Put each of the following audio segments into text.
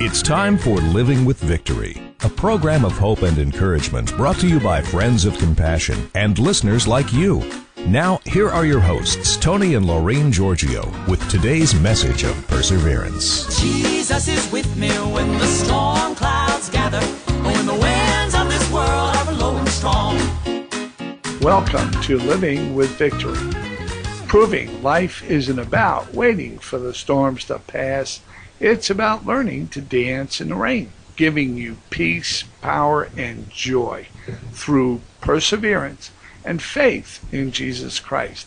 It's time for Living with Victory, a program of hope and encouragement brought to you by Friends of Compassion and listeners like you. Now, here are your hosts, Tony and Laureen Giorgio, with today's message of perseverance. Jesus is with me when the storm clouds gather, when the winds of this world are blowing strong. Welcome to Living with Victory, proving life isn't about waiting for the storms to pass. It's about learning to dance in the rain, giving you peace, power, and joy through perseverance and faith in Jesus Christ.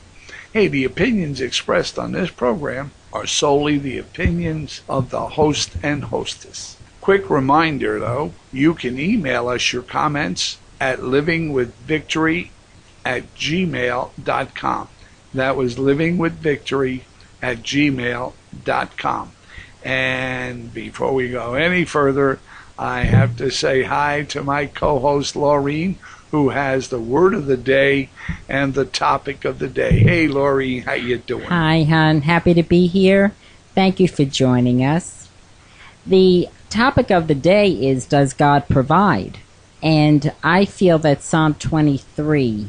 Hey, the opinions expressed on this program are solely the opinions of the host and hostess. Quick reminder, though, you can email us your comments at livingwithvictory@gmail.com. That was livingwithvictory@gmail.com. And before we go any further, I have to say hi to my co-host Laureen, who has the word of the day and the topic of the day. Hey, Laureen, how you doing? Hi, hon. Happy to be here. Thank you for joining us. The topic of the day is, does God provide? And I feel that Psalm 23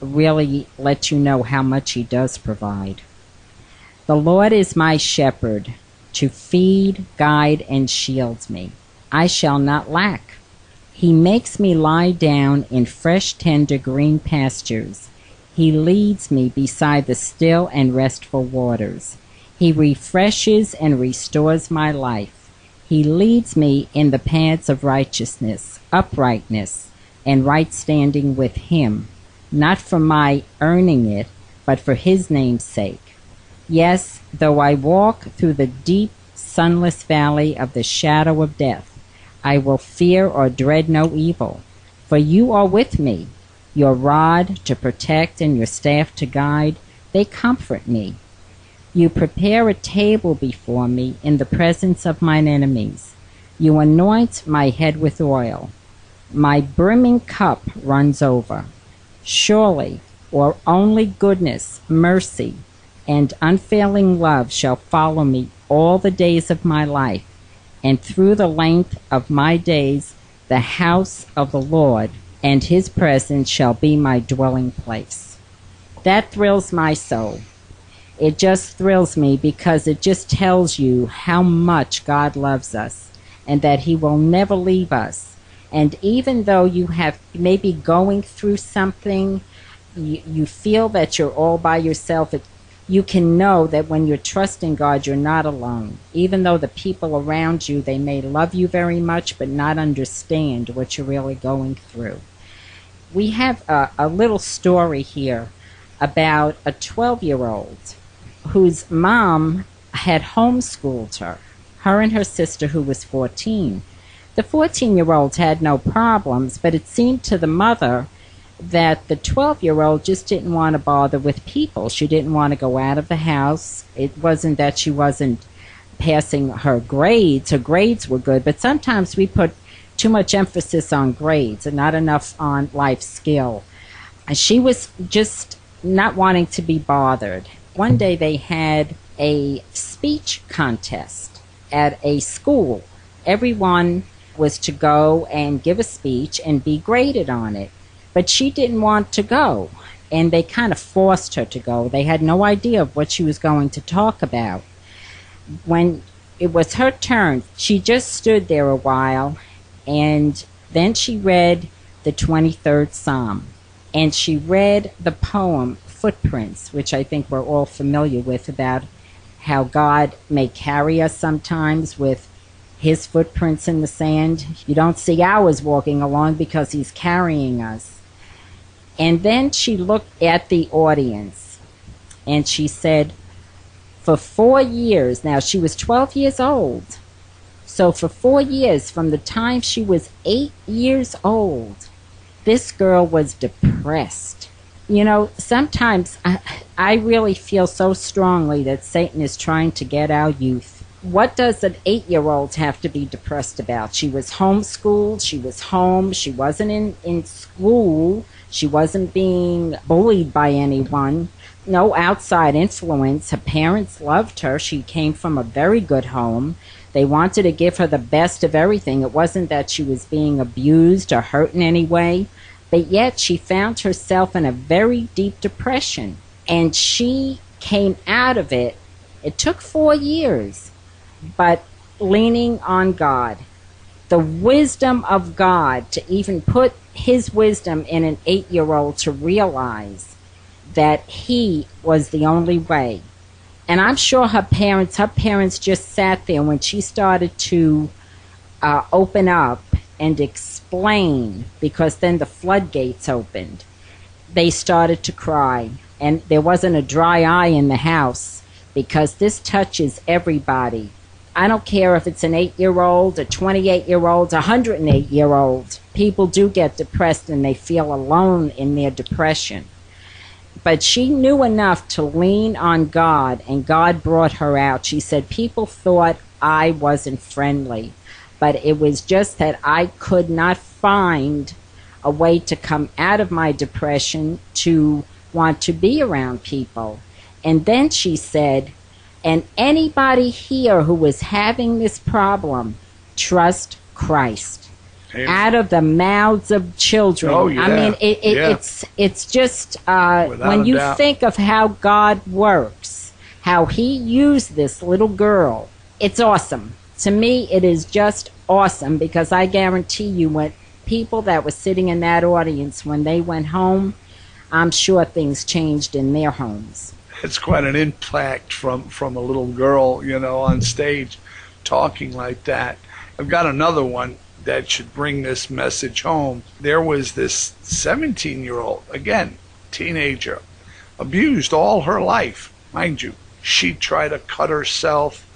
really lets you know how much He does provide. The Lord is my shepherd, to feed, guide, and shield me. I shall not lack. He makes me lie down in fresh, tender green pastures. He leads me beside the still and restful waters. He refreshes and restores my life. He leads me in the paths of righteousness, uprightness, and right standing with Him, not for my earning it, but for His name's sake. Yes, though I walk through the deep, sunless valley of the shadow of death, I will fear or dread no evil, for you are with me. Your rod to protect and your staff to guide, they comfort me. You prepare a table before me in the presence of mine enemies. You anoint my head with oil. My brimming cup runs over. Surely, or only goodness, mercy, and unfailing love shall follow me all the days of my life, and through the length of my days the house of the Lord and His presence shall be my dwelling place. That thrills my soul. It just thrills me because it just tells you how much God loves us and that He will never leave us. And even though you have maybe going through something, you feel that you're all by yourself, you can know that when you're trusting God, you're not alone. Even though the people around you, they may love you very much, but not understand what you're really going through. We have a little story here about a 12-year-old whose mom had homeschooled her and her sister, who was 14. The 14-year-old had no problems, but it seemed to the mother that the 12-year-old just didn't want to bother with people. She didn't want to go out of the house. It wasn't that she wasn't passing her grades. Her grades were good, but sometimes we put too much emphasis on grades and not enough on life skill. And she was just not wanting to be bothered. One day they had a speech contest at a school. Everyone was to go and give a speech and be graded on it. But she didn't want to go, and they kind of forced her to go. They had no idea of what she was going to talk about. When it was her turn, she just stood there a while, and then she read the 23rd Psalm, and she read the poem Footprints, which I think we're all familiar with, about how God may carry us sometimes with His footprints in the sand. You don't see ours walking along because He's carrying us. And then she looked at the audience and she said, for 4 years, now she was 12 years old, so for 4 years, from the time she was 8 years old, this girl was depressed. You know, sometimes I really feel so strongly that Satan is trying to get our youth. What does an 8-year-old have to be depressed about? She was homeschooled, she was home, she wasn't in school, she wasn't being bullied by anyone, no outside influence. Her parents loved her. She came from a very good home. They wanted to give her the best of everything. It wasn't that she was being abused or hurt in any way, but yet she found herself in a very deep depression. And she came out of it. It took 4 years, but leaning on God. The wisdom of God, to even put his wisdom in an 8-year-old to realize that he was the only way. And I'm sure her parents just sat there when she started to open up and explain, because then the floodgates opened. They started to cry, and there wasn't a dry eye in the house, because this touches everybody. I don't care if it's an 8-year-old, a 28-year-old, a 108-year-old. People do get depressed and they feel alone in their depression. But she knew enough to lean on God, and God brought her out. She said, people thought I wasn't friendly, but it was just that I could not find a way to come out of my depression to want to be around people. And then she said, and anybody here who is having this problem, trust Christ. Amen. Out of the mouths of children. Oh, yeah. I mean, it's just when you think of how God works, how he used this little girl, it's awesome. To me, it is just awesome, because I guarantee you, when people that were sitting in that audience, when they went home, I'm sure things changed in their homes. It's quite an impact from a little girl, on stage talking like that. I've got another one that should bring this message home. There was this 17-year-old, again, teenager, abused all her life. Mind you, she'd try to cut herself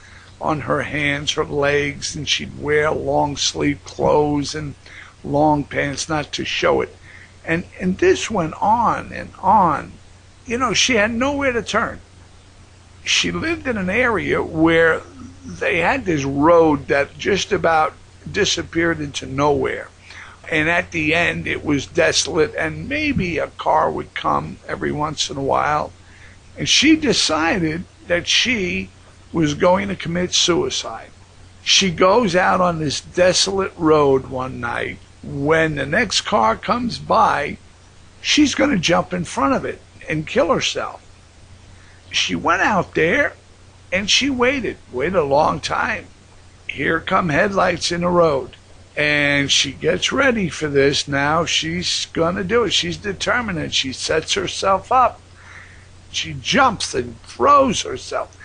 on her hands, her legs, and she'd wear long-sleeve clothes and long pants not to show it. And this went on and on. She had nowhere to turn. She lived in an area where they had this road that just about disappeared into nowhere. And at the end, it was desolate, and maybe a car would come every once in a while. And she decided that she was going to commit suicide. She goes out on this desolate road one night. When the next car comes by, she's going to jump in front of it and kill herself. She went out there and she waited a long time. Here come headlights in the road. And she gets ready for this. Now she's going to do it. She's determined, and she sets herself up. She jumps and throws herself.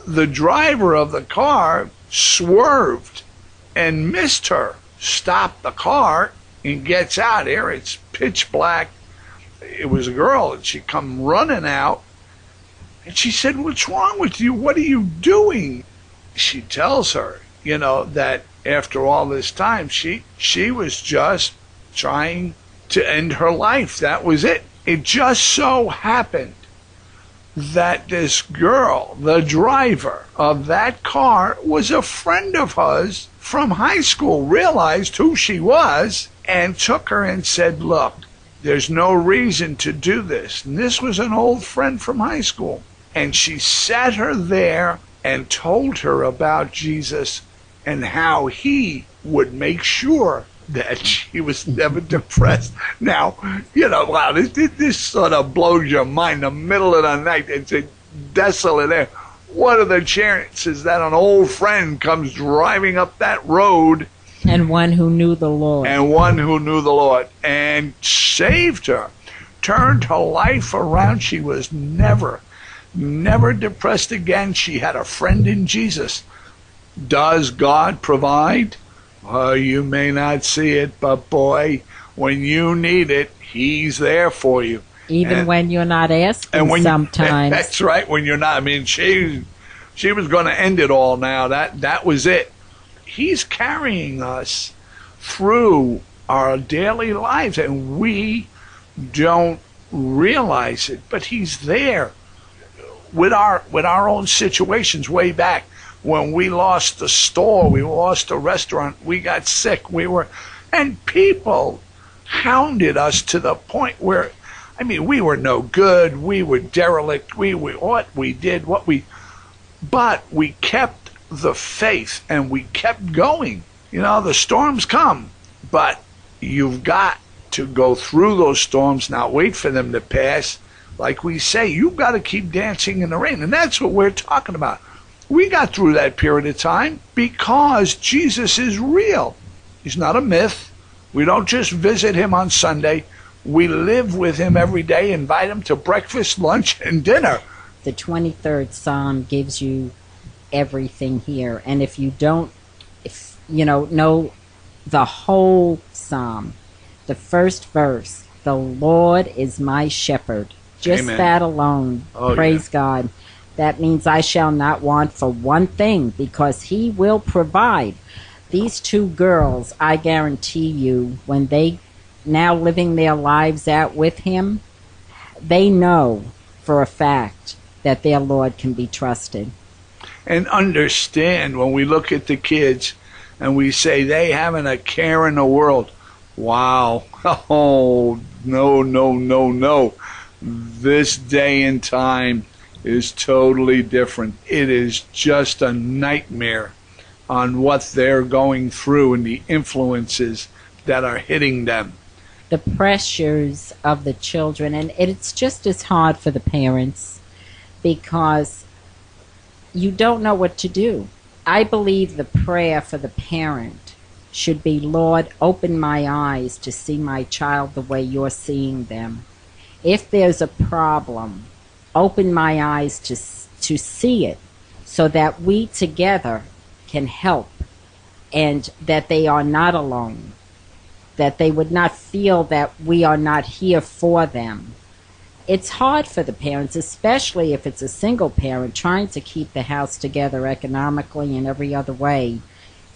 The driver of the car swerved and missed her, stopped the car, and gets out here. It's pitch black. It was a girl, and she come running out. And she said, "What's wrong with you? What are you doing?" She tells her, that after all this time, she was just trying to end her life. That was it. It just so happened that this girl, the driver of that car, was a friend of hers from high school, realized who she was, and took her and said, "Look, there's no reason to do this." And this was an old friend from high school. And she sat her there and told her about Jesus and how he would make sure that she was never depressed. Now, wow, this sort of blows your mind. The middle of the night, it's a desolate air. What are the chances that an old friend comes driving up that road? And one who knew the Lord. And saved her, turned her life around. She was never depressed again. She had a friend in Jesus. Does God provide? You may not see it, but boy, when you need it, he's there for you. Even when you're not asking sometimes. That's right, when you're not. I mean, she was going to end it all now. That was it. He's carrying us through our daily lives, and we don't realize it, but he's there with our own situations. Way back when we lost the store, we lost a restaurant, we got sick, and people hounded us to the point where, we were no good, we were derelict, but we kept the faith and we kept going. You know, the storms come, but you've got to go through those storms, not wait for them to pass. Like we say, you've got to keep dancing in the rain. And that's what we're talking about. We got through that period of time because Jesus is real. He's not a myth. We don't just visit him on Sunday. We live with him every day, invite him to breakfast, lunch, and dinner. The 23rd Psalm gives you everything here. And if you don't, know the whole Psalm, the first verse, the Lord is my shepherd. Just Amen. that alone, praise God. That means I shall not want for one thing because he will provide. These two girls, I guarantee you, when they now living their lives out with him, they know for a fact that their Lord can be trusted. And understand, when we look at the kids and we say they haven't a care in the world, wow, oh, no. This day and time is totally different. It is just a nightmare on what they're going through and the influences that are hitting them. The pressures of the children, and it's just as hard for the parents because you don't know what to do. I believe the prayer for the parent should be, Lord, open my eyes to see my child the way you're seeing them. If there's a problem, open my eyes to see it so that we together can help and that they are not alone, that they would not feel that we are not here for them. It's hard for the parents, especially if it's a single parent trying to keep the house together economically and every other way,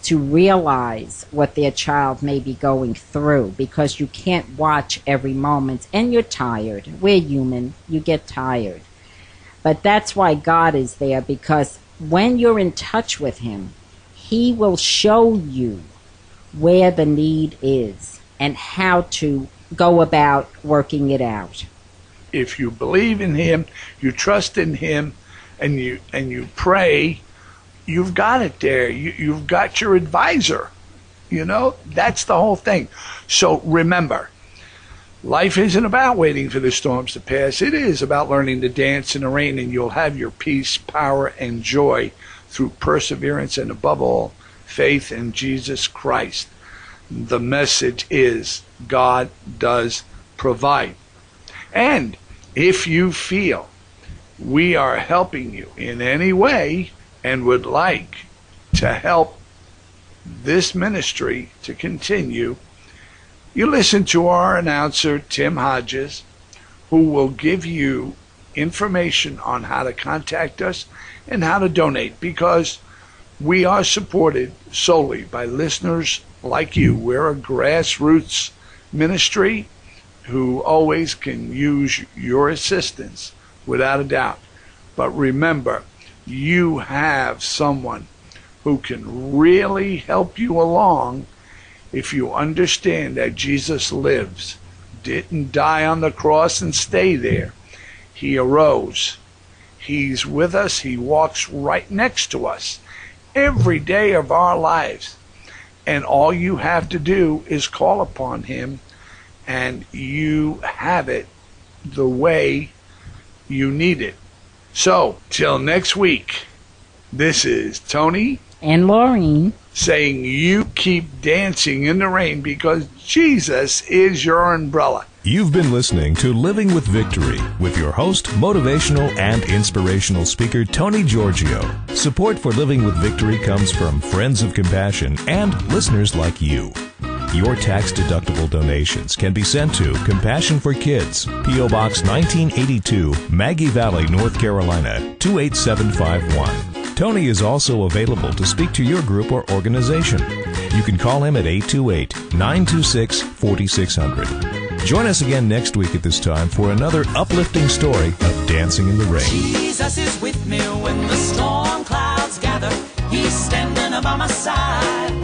to realize what their child may be going through, because you can't watch every moment and you're tired. We're human. You get tired. But that's why God is there, because when you're in touch with him, he will show you where the need is and how to go about working it out. If you believe in him, you trust in him, and you pray, you've got it there. You've got your advisor. That's the whole thing. So remember, life isn't about waiting for the storms to pass. It is about learning to dance in the rain, and you'll have your peace, power, and joy through perseverance and, above all, faith in Jesus Christ. The message is God does provide. And if you feel we are helping you in any way and would like to help this ministry to continue, you listen to our announcer, Tim Hodges, who will give you information on how to contact us and how to donate, because we are supported solely by listeners like you. We're a grassroots ministry who always can use your assistance without a doubt. But remember, you have someone who can really help you along if you understand that Jesus lives, didn't die on the cross and stay there. He arose. He's with us. He walks right next to us every day of our lives. And all you have to do is call upon him, and you have it the way you need it. So, till next week, this is Tony and Laureen saying you keep dancing in the rain because Jesus is your umbrella. You've been listening to Living with Victory with your host, motivational and inspirational speaker, Tony Giorgio. Support for Living with Victory comes from Friends of Compassion and listeners like you. Your tax-deductible donations can be sent to Compassion for Kids, P.O. Box 1982, Maggie Valley, North Carolina, 28751. Tony is also available to speak to your group or organization. You can call him at 828-926-4600. Join us again next week at this time for another uplifting story of dancing in the rain. Jesus is with me when the storm clouds gather. He's standing by my side.